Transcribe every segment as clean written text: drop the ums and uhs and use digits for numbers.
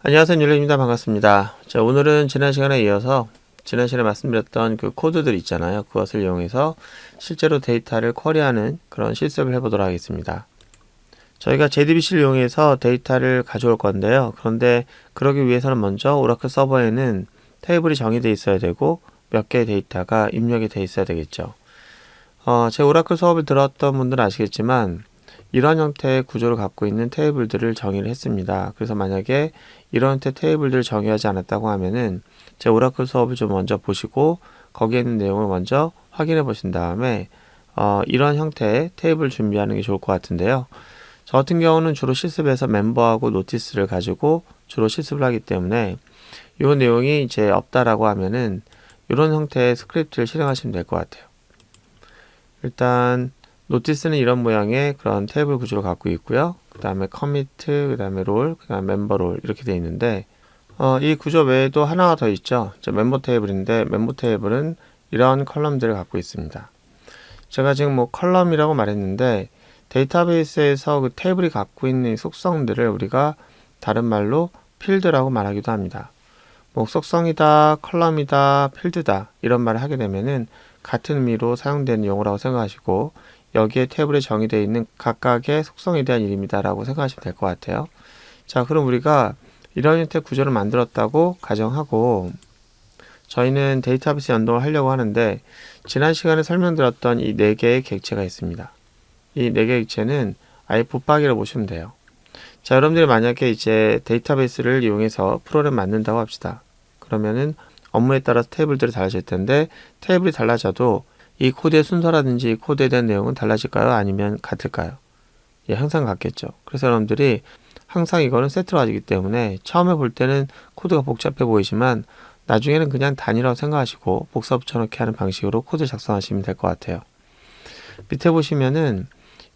안녕하세요, 율리입니다. 반갑습니다. 자, 오늘은 지난 시간에 이어서 지난 시간에 말씀드렸던 그 코드들 있잖아요. 그것을 이용해서 실제로 데이터를 쿼리하는 그런 실습을 해보도록 하겠습니다. 저희가 JDBC를 이용해서 데이터를 가져올 건데요. 그런데 그러기 위해서는 먼저 오라클 서버에는 테이블이 정의되어 있어야 되고 몇 개의 데이터가 입력이 되어 있어야 되겠죠. 제 오라클 수업을 들었던 분들은 아시겠지만 이런 형태의 구조를 갖고 있는 테이블들을 정의를 했습니다. 그래서 만약에 이런 형태의 테이블들을 정의하지 않았다고 하면은 제 오라클 수업을 좀 먼저 보시고 거기에 있는 내용을 먼저 확인해 보신 다음에 이런 형태의 테이블 준비하는 게 좋을 것 같은데요. 저 같은 경우는 주로 실습에서 멤버하고 노티스를 가지고 주로 실습을 하기 때문에 이 내용이 이제 없다라고 하면은 이런 형태의 스크립트를 실행하시면 될 것 같아요. 일단 노티스는 이런 모양의 그런 테이블 구조를 갖고 있고요. 그 다음에 커미트, 그 다음에 롤, 그 다음에 멤버 롤 이렇게 되어 있는데 이 구조 외에도 하나가 더 있죠. 멤버 테이블인데 멤버 테이블은 이런 컬럼들을 갖고 있습니다. 제가 지금 뭐 컬럼이라고 말했는데 데이터베이스에서 그 테이블이 갖고 있는 속성들을 우리가 다른 말로 필드라고 말하기도 합니다. 뭐 속성이다, 컬럼이다, 필드다 이런 말을 하게 되면은 같은 의미로 사용되는 용어라고 생각하시고 여기에 테이블에 정의되어 있는 각각의 속성에 대한 이름이다 라고 생각하시면 될 것 같아요. 자, 그럼 우리가 이런 형태의 구조를 만들었다고 가정하고 저희는 데이터베이스 연동을 하려고 하는데 지난 시간에 설명드렸던 이 4개의 객체가 있습니다. 이 4개의 객체는 아예 붙박이라고 보시면 돼요. 자, 여러분들이 만약에 이제 데이터베이스를 이용해서 프로그램 만든다고 합시다. 그러면은 업무에 따라서 테이블들이 달라질 텐데 테이블이 달라져도 이 코드의 순서라든지 코드에 대한 내용은 달라질까요? 아니면 같을까요? 예, 항상 같겠죠. 그래서 여러분들이 항상 이거는 세트로 가지기 때문에 처음에 볼 때는 코드가 복잡해 보이지만 나중에는 그냥 단위라고 생각하시고 복사 붙여넣기 하는 방식으로 코드 작성하시면 될 것 같아요. 밑에 보시면은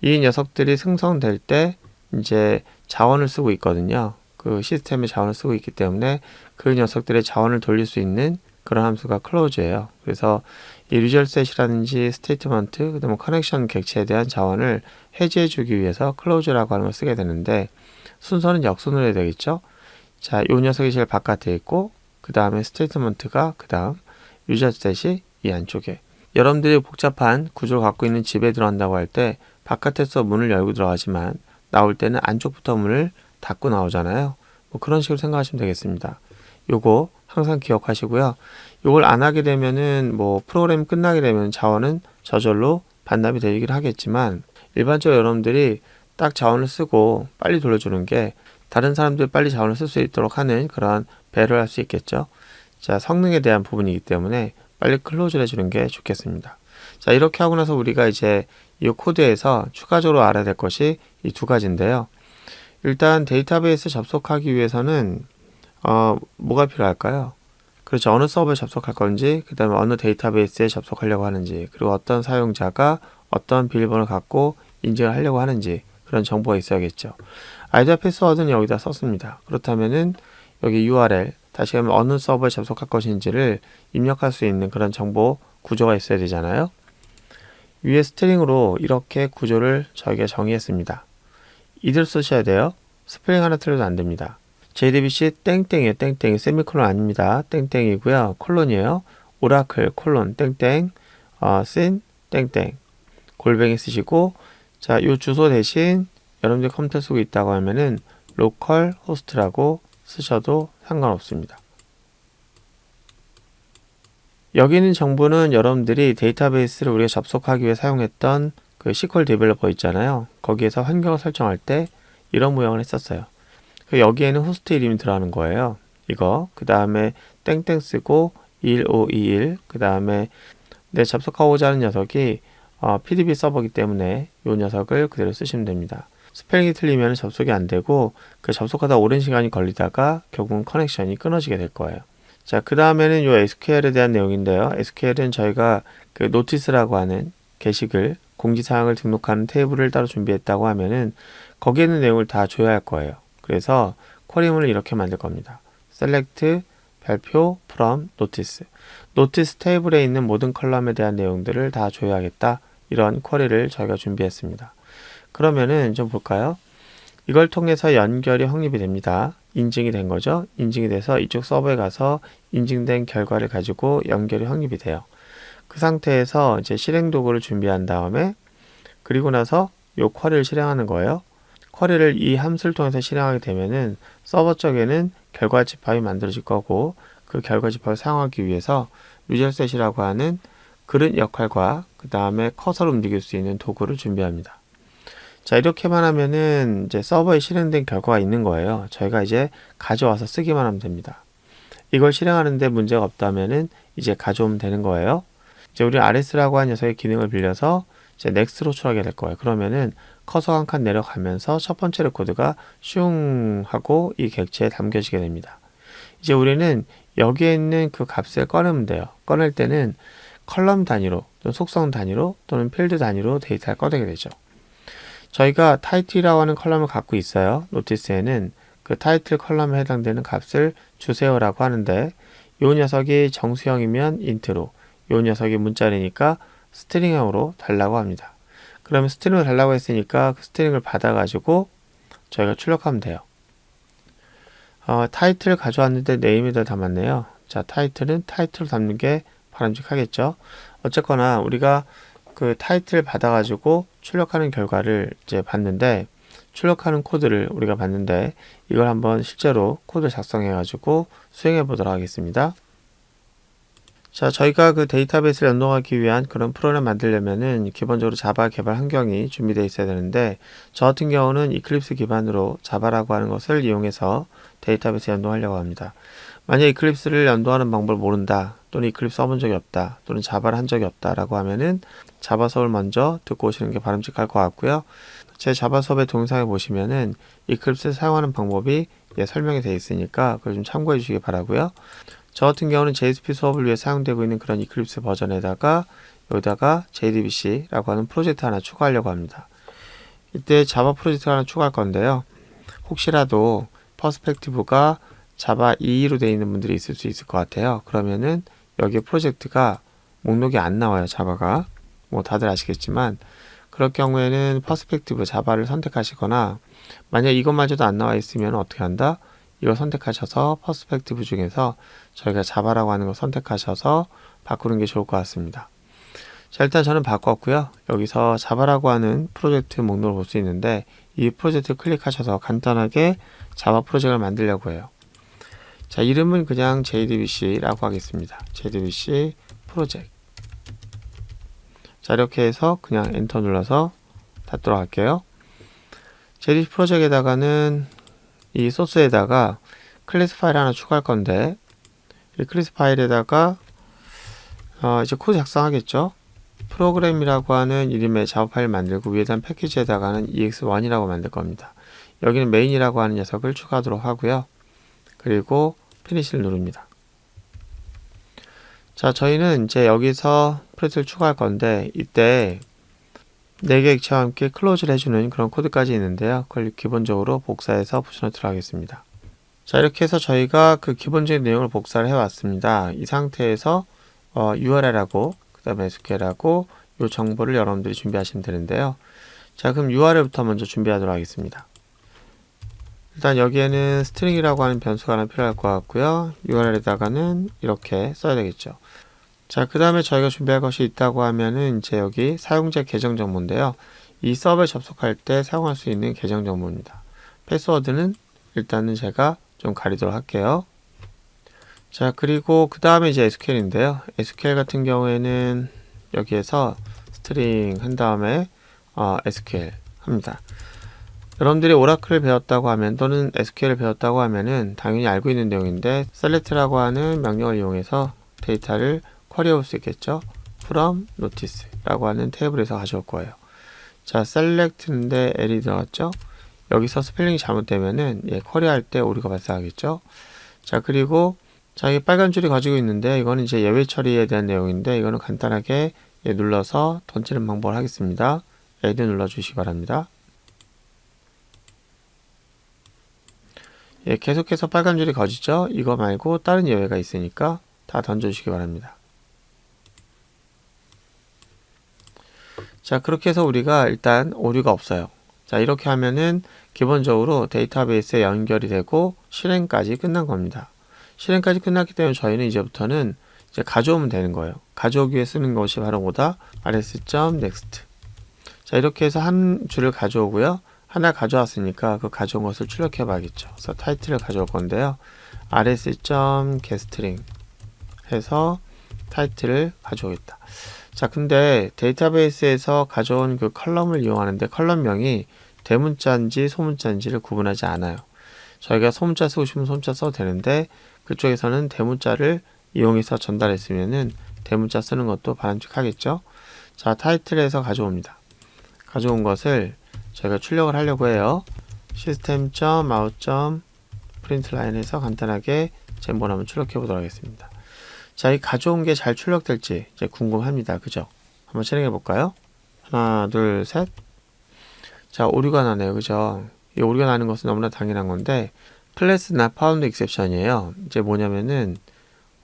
이 녀석들이 생성될 때 이제 자원을 쓰고 있거든요. 그 시스템의 자원을 쓰고 있기 때문에 그 녀석들의 자원을 돌릴 수 있는 그런 함수가 close예요. 그래서 이 resultset이라든지 statement, 그다음에 커넥션 객체에 대한 자원을 해제해 주기 위해서 close라고 하는 걸 쓰게 되는데 순서는 역순으로 해야 되겠죠. 자, 요 녀석이 제일 바깥에 있고 그 다음에 statement가 그 다음 resultset이 이 안쪽에 여러분들이 복잡한 구조를 갖고 있는 집에 들어간다고 할 때 바깥에서 문을 열고 들어가지만 나올 때는 안쪽부터 문을 닫고 나오잖아요. 뭐 그런 식으로 생각하시면 되겠습니다. 요거 항상 기억하시고요. 요걸 안 하게 되면은 뭐 프로그램 끝나게 되면 자원은 저절로 반납이 되긴 하겠지만 일반적으로 여러분들이 딱 자원을 쓰고 빨리 돌려주는 게 다른 사람들 빨리 자원을 쓸 수 있도록 하는 그런 배려를 할 수 있겠죠. 자, 성능에 대한 부분이기 때문에 빨리 클로즈를 해주는 게 좋겠습니다. 자, 이렇게 하고 나서 우리가 이제 이 코드에서 추가적으로 알아야 될 것이 이 두 가지인데요. 일단 데이터베이스 접속하기 위해서는 뭐가 필요할까요? 그렇죠. 어느 서버에 접속할 건지, 그 다음에 어느 데이터베이스에 접속하려고 하는지, 그리고 어떤 사용자가 어떤 비밀번호를 갖고 인증을 하려고 하는지 그런 정보가 있어야겠죠. 아이디와 패스워드는 여기다 썼습니다. 그렇다면은 여기 URL, 다시 가면 어느 서버에 접속할 것인지를 입력할 수 있는 그런 정보 구조가 있어야 되잖아요. 위에 스트링으로 이렇게 구조를 저희가 정의했습니다. 이대로 쓰셔야 돼요. 스펠링 하나 틀려도 안 됩니다. JDBC 땡땡이에요. 땡땡이 세미콜론 아닙니다. 땡땡이고요. 콜론이에요. 오라클 콜론 땡땡 쓴 땡땡 골뱅이 쓰시고 자, 요 주소 대신 여러분들 컴퓨터 쓰고 있다고 하면은 로컬 호스트라고 쓰셔도 상관없습니다. 여기 있는 정보는 여러분들이 데이터베이스를 우리가 접속하기 위해 사용했던 그 SQL 데벨로퍼 있잖아요. 거기에서 환경을 설정할 때 이런 모양을 했었어요. 여기에는 호스트 이름이 들어가는 거예요. 이거 그 다음에 땡땡 쓰고 1521 그 다음에 내 접속하고자 하는 녀석이 PDB 서버이기 때문에 이 녀석을 그대로 쓰시면 됩니다. 스펠링이 틀리면 접속이 안 되고 그 접속하다 오랜 시간이 걸리다가 결국은 커넥션이 끊어지게 될 거예요. 자, 그 다음에는 이 SQL에 대한 내용인데요. SQL은 저희가 그 노티스라고 하는 게시글 공지사항을 등록하는 테이블을 따로 준비했다고 하면은 거기에 있는 내용을 다 줘야 할 거예요. 그래서 쿼리문을 이렇게 만들 겁니다. select 별표 from notice 노티스 테이블에 있는 모든 컬럼에 대한 내용들을 다 줘야겠다. 이런 쿼리를 저희가 준비했습니다. 그러면은 좀 볼까요? 이걸 통해서 연결이 확립이 됩니다. 인증이 된 거죠. 인증이 돼서 이쪽 서버에 가서 인증된 결과를 가지고 연결이 확립이 돼요. 그 상태에서 이제 실행 도구를 준비한 다음에 그리고 나서 요 쿼리를 실행하는 거예요. 쿼리를 이 함수를 통해서 실행하게 되면은 서버 쪽에는 결과 집합이 만들어질 거고 그 결과 집합을 사용하기 위해서 리저셋이라고 하는 그릇 역할과 그 다음에 커서를 움직일 수 있는 도구를 준비합니다. 자, 이렇게만 하면은 이제 서버에 실행된 결과가 있는 거예요. 저희가 이제 가져와서 쓰기만 하면 됩니다. 이걸 실행하는데 문제가 없다면은 이제 가져오면 되는 거예요. 이제 우리 RS라고 하는 녀석의 기능을 빌려서 이제 넥스트로 출하게 될 거예요. 그러면은 커서 한 칸 내려가면서 첫 번째 레코드가 슝 하고 이 객체에 담겨지게 됩니다. 이제 우리는 여기에 있는 그 값을 꺼내면 돼요. 꺼낼 때는 컬럼 단위로 또는 속성 단위로 또는 필드 단위로 데이터를 꺼내게 되죠. 저희가 타이틀이라고 하는 컬럼을 갖고 있어요. 노티스에는 그 타이틀 컬럼에 해당되는 값을 주세요라고 하는데 이 녀석이 정수형이면 인트로, 이 녀석이 문자리니까 스트링형으로 달라고 합니다. 그러면 스트링을 달라고 했으니까 그 스트링을 받아가지고 저희가 출력하면 돼요. 타이틀을 가져왔는데 네임에다 담았네요. 자, 타이틀은 타이틀로 담는 게 바람직하겠죠. 어쨌거나 우리가 그 타이틀을 받아가지고 출력하는 결과를 이제 봤는데 출력하는 코드를 우리가 봤는데 이걸 한번 실제로 코드를 작성해가지고 수행해 보도록 하겠습니다. 자, 저희가 그 데이터베이스를 연동하기 위한 그런 프로그램 만들려면은 기본적으로 자바 개발 환경이 준비되어 있어야 되는데 저 같은 경우는 이클립스 기반으로 자바라고 하는 것을 이용해서 데이터베이스 연동하려고 합니다. 만약 이클립스를 연동하는 방법을 모른다 또는 이클립스 써본 적이 없다 또는 자바를 한 적이 없다 라고 하면은 자바 수업을 먼저 듣고 오시는 게 바람직할 것 같고요. 제 자바 수업의 동영상에 보시면은 이클립스를 사용하는 방법이 설명이 되어 있으니까 그걸 좀 참고해 주시기 바라고요. 저 같은 경우는 JSP 수업을 위해 사용되고 있는 그런 이클립스 버전에다가 여기다가 JDBC라고 하는 프로젝트 하나 추가하려고 합니다. 이때 자바 프로젝트 하나 추가할 건데요. 혹시라도 퍼스펙티브가 자바 2로 되어 있는 분들이 있을 수 있을 것 같아요. 그러면은 여기에 프로젝트가 목록이 안 나와요. 자바가. 뭐 다들 아시겠지만 그럴 경우에는 퍼스펙티브 자바를 선택하시거나 만약 이것마저도 안 나와 있으면 어떻게 한다? 이걸 선택하셔서 퍼스펙티브 중에서 저희가 자바라고 하는 걸 선택하셔서 바꾸는 게 좋을 것 같습니다. 자, 일단 저는 바꿨고요. 여기서 자바라고 하는 프로젝트 목록을 볼 수 있는데 이 프로젝트 클릭하셔서 간단하게 자바 프로젝트를 만들려고 해요. 자, 이름은 그냥 JDBC라고 하겠습니다. JDBC 프로젝트. 자, 이렇게 해서 그냥 엔터 눌러서 닫도록 할게요. JDBC 프로젝트에다가는 이 소스에다가 클래스 파일 하나 추가할 건데 이 클래스 파일에다가 이제 코드 작성하겠죠. 프로그램이라고 하는 이름의 자바 파일 만들고 위에다 패키지에다가는 ex1이라고 만들 겁니다. 여기는 메인이라고 하는 녀석을 추가하도록 하고요. 그리고 피니시를 누릅니다. 자, 저희는 이제 여기서 프로젝트를 추가할 건데 이때 4개 액체와 함께 클로즈를 해주는 그런 코드까지 있는데요. 그걸 기본적으로 복사해서 붙여넣도록 하겠습니다. 자, 이렇게 해서 저희가 그 기본적인 내용을 복사를 해왔습니다. 이 상태에서 URL하고 그 다음에 SQL하고 이 정보를 여러분들이 준비하시면 되는데요. 자, 그럼 URL부터 먼저 준비하도록 하겠습니다. 일단 여기에는 스트링이라고 하는 변수가 하나 필요할 것 같고요. URL에다가는 이렇게 써야 되겠죠. 자, 그 다음에 저희가 준비할 것이 있다고 하면은 이제 여기 사용자 계정 정보인데요. 이 서버에 접속할 때 사용할 수 있는 계정 정보입니다. 패스워드는 일단은 제가 좀 가리도록 할게요. 자, 그리고 그 다음에 이제 SQL인데요. SQL 같은 경우에는 여기에서 스트링 한 다음에 SQL 합니다. 여러분들이 오라클을 배웠다고 하면 또는 SQL을 배웠다고 하면은 당연히 알고 있는 내용인데 select라고 하는 명령을 이용해서 데이터를 쿼리해 올 수 있겠죠. from notice라고 하는 테이블에서 가져올 거예요. 자, select인데 L이 들어갔죠. 여기서 스펠링이 잘못되면은 쿼리할 때 오류가 발생하겠죠. 자, 그리고 자, 이 빨간 줄이 가지고 있는데 이거는 이제 예외 처리에 대한 내용인데 이거는 간단하게 눌러서 던지는 방법을 하겠습니다. L 눌러 주시기 바랍니다. 계속해서 빨간 줄이 거지죠. 이거 말고 다른 예외가 있으니까 다 던져주시기 바랍니다. 자, 그렇게 해서 우리가 일단 오류가 없어요. 자, 이렇게 하면은 기본적으로 데이터베이스에 연결이 되고 실행까지 끝난 겁니다. 실행까지 끝났기 때문에 저희는 이제부터는 이제 가져오면 되는 거예요. 가져오기 위해 쓰는 것이 바로 뭐다? rs.next. 자, 이렇게 해서 한 줄을 가져오고요. 하나 가져왔으니까 그 가져온 것을 출력해 봐야겠죠. 그래서 타이틀을 가져올 건데요. rs.getString 해서 타이틀을 가져오겠다. 자, 근데 데이터베이스에서 가져온 그 컬럼을 이용하는데 컬럼명이 대문자인지 소문자인지를 구분하지 않아요. 저희가 소문자 쓰고 싶으면 소문자 써도 되는데 그쪽에서는 대문자를 이용해서 전달했으면은 대문자 쓰는 것도 바람직하겠죠. 자, 타이틀에서 가져옵니다. 가져온 것을 저희가 출력을 하려고 해요. system.out.println에서 간단하게 제목을 한번 출력해 보도록 하겠습니다. 자, 이 가져온 게 잘 출력될지 이제 궁금합니다. 그죠? 한번 실행해 볼까요? 하나, 둘, 셋. 자, 오류가 나네요. 그죠? 이 오류가 나는 것은 너무나 당연한 건데 클래스 not found exception이에요. 이제 뭐냐면은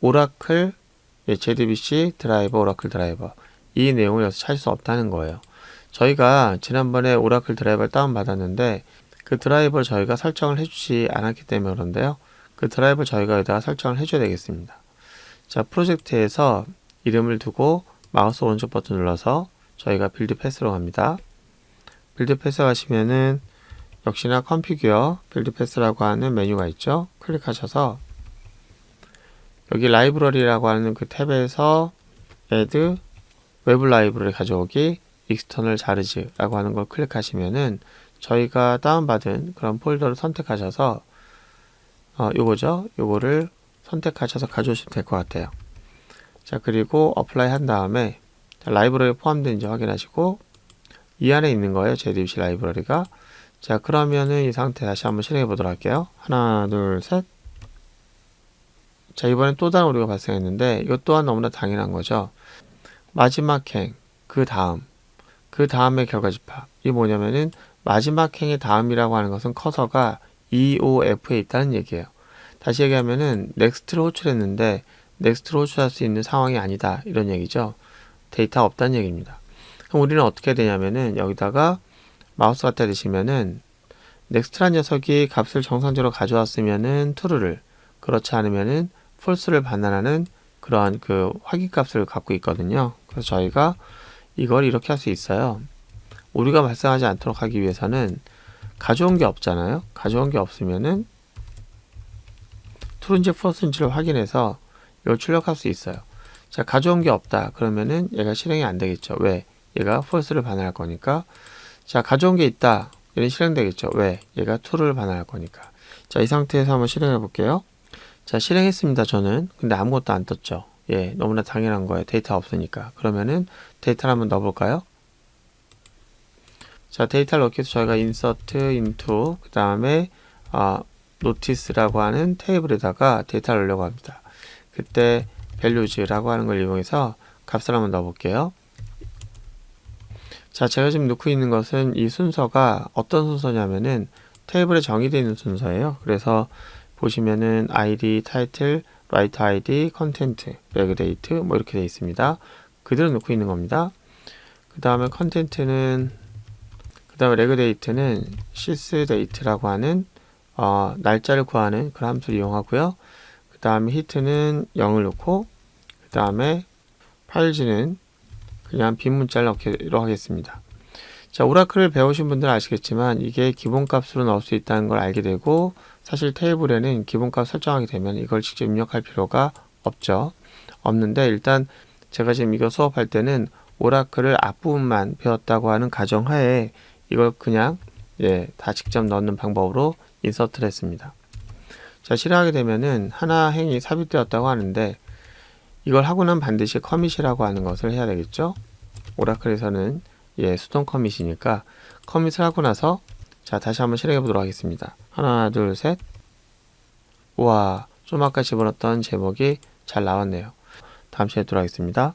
오라클 JDBC 드라이버, 오라클 드라이버 이 내용을 여기서 찾을 수 없다는 거예요. 저희가 지난번에 오라클 드라이버를 다운받았는데 그 드라이버를 저희가 설정을 해주지 않았기 때문에 그런데요. 그 드라이버를 저희가 여기다가 설정을 해줘야 되겠습니다. 자, 프로젝트에서 이름을 두고 마우스 오른쪽 버튼 눌러서 저희가 빌드 패스로 갑니다. 빌드 패스 가시면은 역시나 컴피규어 빌드 패스라고 하는 메뉴가 있죠. 클릭하셔서 여기 라이브러리라고 하는 그 탭에서 add 외부 라이브러리 가져오기 external 자르즈라고 하는 걸 클릭하시면은 저희가 다운받은 그런 폴더를 선택하셔서 요거죠. 요거를 선택하셔서 가져오시면 될 것 같아요. 자, 그리고 어플라이 한 다음에 라이브러리에 포함되는지 확인하시고 이 안에 있는 거예요. JDBC 라이브러리가. 자, 그러면은 이 상태 다시 한번 실행해 보도록 할게요. 하나, 둘, 셋. 자, 이번엔 또 다른 오류가 발생했는데 이것 또한 너무나 당연한 거죠. 마지막 행, 그 다음의 결과 집합. 이 뭐냐면은 마지막 행의 다음이라고 하는 것은 커서가 EOF에 있다는 얘기예요. 다시 얘기하면은 넥스트를 호출했는데 넥스트를 호출할 수 있는 상황이 아니다. 이런 얘기죠. 데이터가 없다는 얘기입니다. 그럼 우리는 어떻게 되냐면은 여기다가 마우스 갖다 대시면은 넥스트란 녀석이 값을 정상적으로 가져왔으면은 true를, 그렇지 않으면은 false를 반환하는 그러한 그 확인값을 갖고 있거든요. 그래서 저희가 이걸 이렇게 할 수 있어요. 오류가 발생하지 않도록 하기 위해서는 가져온 게 없잖아요. 가져온 게 없으면은 true인지 false인지를 확인해서 이걸 출력할 수 있어요. 자, 가져온 게 없다. 그러면은 얘가 실행이 안 되겠죠. 왜? 얘가 false를 반환할 거니까. 자, 가져온 게 있다. 얘는 실행되겠죠. 왜? 얘가 true를 반환할 거니까. 자, 이 상태에서 한번 실행해 볼게요. 자, 실행했습니다. 저는. 근데 아무것도 안 떴죠. 예, 너무나 당연한 거예요. 데이터 없으니까. 그러면은 데이터를 한번 넣어볼까요? 자, 데이터를 넣기 위해서 저희가 insert into 그 다음에 notice라고 하는 테이블에다가 데이터를 넣으려고 합니다. 그때 values라고 하는 걸 이용해서 값을 한번 넣어볼게요. 자, 제가 지금 넣고 있는 것은 이 순서가 어떤 순서냐면은 테이블에 정의되어 있는 순서예요. 그래서 보시면은 id, title, write id, content, reg date 뭐 이렇게 되어 있습니다. 그대로 넣고 있는 겁니다. 그 다음에 content는 그 다음에 reg date는 sys date라고 하는 날짜를 구하는 그런 함수를 이용하고요. 그 다음에 hit는 0을 넣고 그 다음에 파일즈는 그냥 빈 문자를 넣기로 하겠습니다. 자, 오라클을 배우신 분들은 아시겠지만 이게 기본값으로 넣을 수 있다는 걸 알게 되고 사실 테이블에는 기본값 설정하게 되면 이걸 직접 입력할 필요가 없는데 일단 제가 지금 이거 수업할 때는 오라클을 앞부분만 배웠다고 하는 가정하에 이걸 그냥 다 직접 넣는 방법으로 인서트를 했습니다. 자, 실행하게 되면은 하나 행이 삽입되었다고 하는데 이걸 하고 난 반드시 커밋이라고 하는 것을 해야 되겠죠. 오라클에서는 수동 커밋이니까 커밋을 하고 나서 자, 다시 한번 실행해 보도록 하겠습니다. 하나, 둘, 셋. 우와, 좀 아까 집어넣었던 제목이 잘 나왔네요. 다음 시간에 뵙도록 하겠습니다.